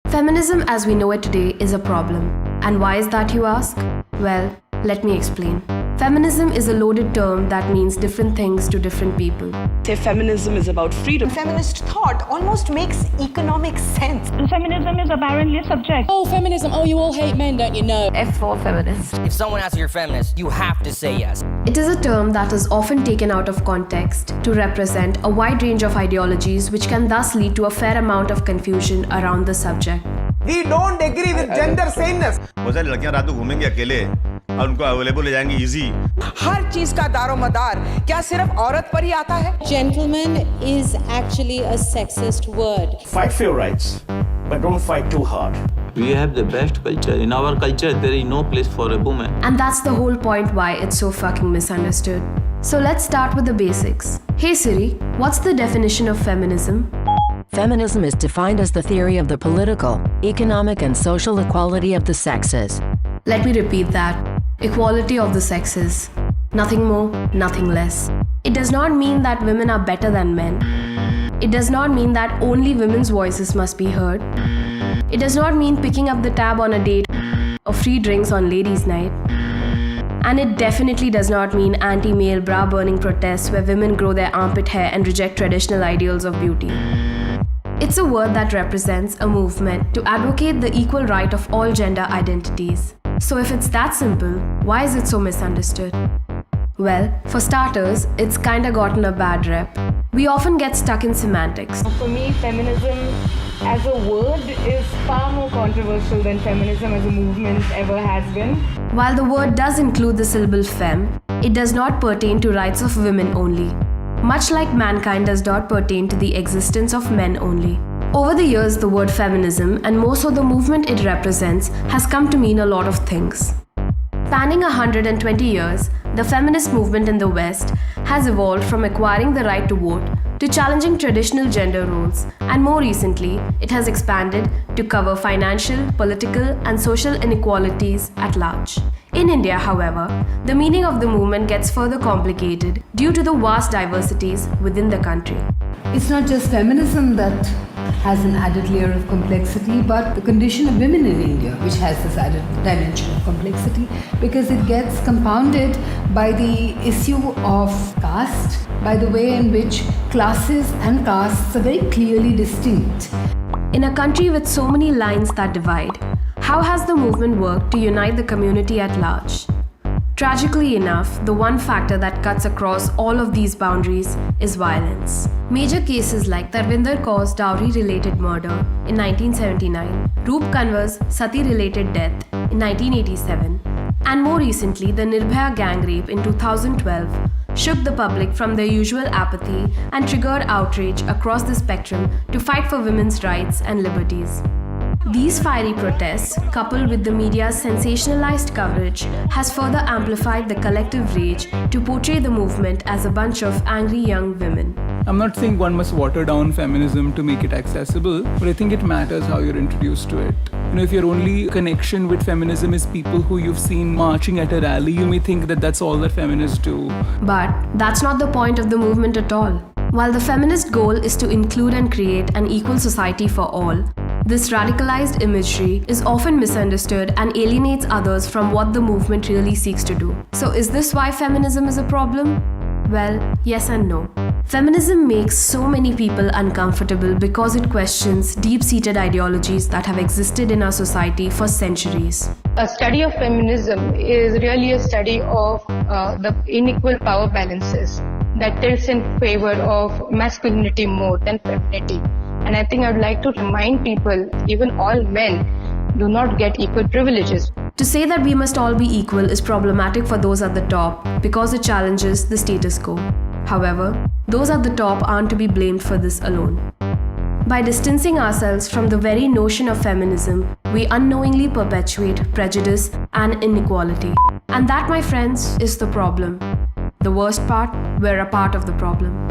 Feminism as we know it today is a problem. And why is that, you ask? Well, let me explain. Feminism is a loaded term that means different things to different people. Say feminism is about freedom. Feminist thought almost makes economic sense. Feminism is apparently subject. Oh, feminism. Oh, you all hate men, don't you know? F for feminist. If someone asks you're feminist, you have to say yes. It is a term that is often taken out of context to represent a wide range of ideologies, which can thus lead to a fair amount of confusion around the subject. We don't agree with gender sameness. बहुत सारी लड़कियां रात को घूमेंगी अकेले और उनको available हो जाएंगी इजी. हर चीज का दारोमदार क्या सिर्फ औरत पर ही आता है? Gentleman is actually a sexist word. Fight for your rights, but don't fight too hard. We have the best culture. In our culture, there is no place for a woman. And that's the whole point why it's so fucking misunderstood. So let's start with the basics. Hey Siri, what's the definition of feminism? Feminism is defined as the theory of the political, economic, and social equality of the sexes. Let me repeat that. Equality of the sexes. Nothing more, nothing less. It does not mean that women are better than men. It does not mean that only women's voices must be heard. It does not mean picking up the tab on a date or free drinks on ladies' night. And it definitely does not mean anti-male bra-burning protests where women grow their armpit hair and reject traditional ideals of beauty. It's a word that represents a movement to advocate the equal right of all gender identities. So if it's that simple, why is it so misunderstood? Well, for starters, it's kinda gotten a bad rep. We often get stuck in semantics. For me, feminism as a word is far more controversial than feminism as a movement ever has been. While the word does include the syllable femme, it does not pertain to rights of women only. Much like mankind does not pertain to the existence of men only. Over the years, the word feminism, and more so the movement it represents, has come to mean a lot of things. Spanning 120 years, the feminist movement in the West has evolved from acquiring the right to vote to challenging traditional gender roles, and more recently, it has expanded to cover financial, political, and social inequalities at large. In India, however, the meaning of the movement gets further complicated due to the vast diversities within the country. It's not just feminism that has an added layer of complexity, but the condition of women in India, which has this added dimension of complexity, because it gets compounded by the issue of caste, by the way in which classes and castes are very clearly distinct. In a country with so many lines that divide, how has the movement worked to unite the community at large? Tragically enough, the one factor that cuts across all of these boundaries is violence. Major cases like Tarvinder Kaur's dowry-related murder in 1979, Roop Kanwar's Sati-related death in 1987, and more recently the Nirbhaya gang rape in 2012 shook the public from their usual apathy and triggered outrage across the spectrum to fight for women's rights and liberties. These fiery protests, coupled with the media's sensationalized coverage, has further amplified the collective rage to portray the movement as a bunch of angry young women. I'm not saying one must water down feminism to make it accessible, but I think it matters how you're introduced to it. If your only connection with feminism is people who you've seen marching at a rally, you may think that that's all that feminists do. But that's not the point of the movement at all. While the feminist goal is to include and create an equal society for all, this radicalized imagery is often misunderstood and alienates others from what the movement really seeks to do. So is this why feminism is a problem? Well, yes and no. Feminism makes so many people uncomfortable because it questions deep-seated ideologies that have existed in our society for centuries. A study of feminism is really a study of the unequal power balances that tilts in favor of masculinity more than femininity. And I think I would like to remind people, even all men do not get equal privileges. To say that we must all be equal is problematic for those at the top because it challenges the status quo. However, those at the top aren't to be blamed for this alone. By distancing ourselves from the very notion of feminism, we unknowingly perpetuate prejudice and inequality. And that, my friends, is the problem. The worst part, we're a part of the problem.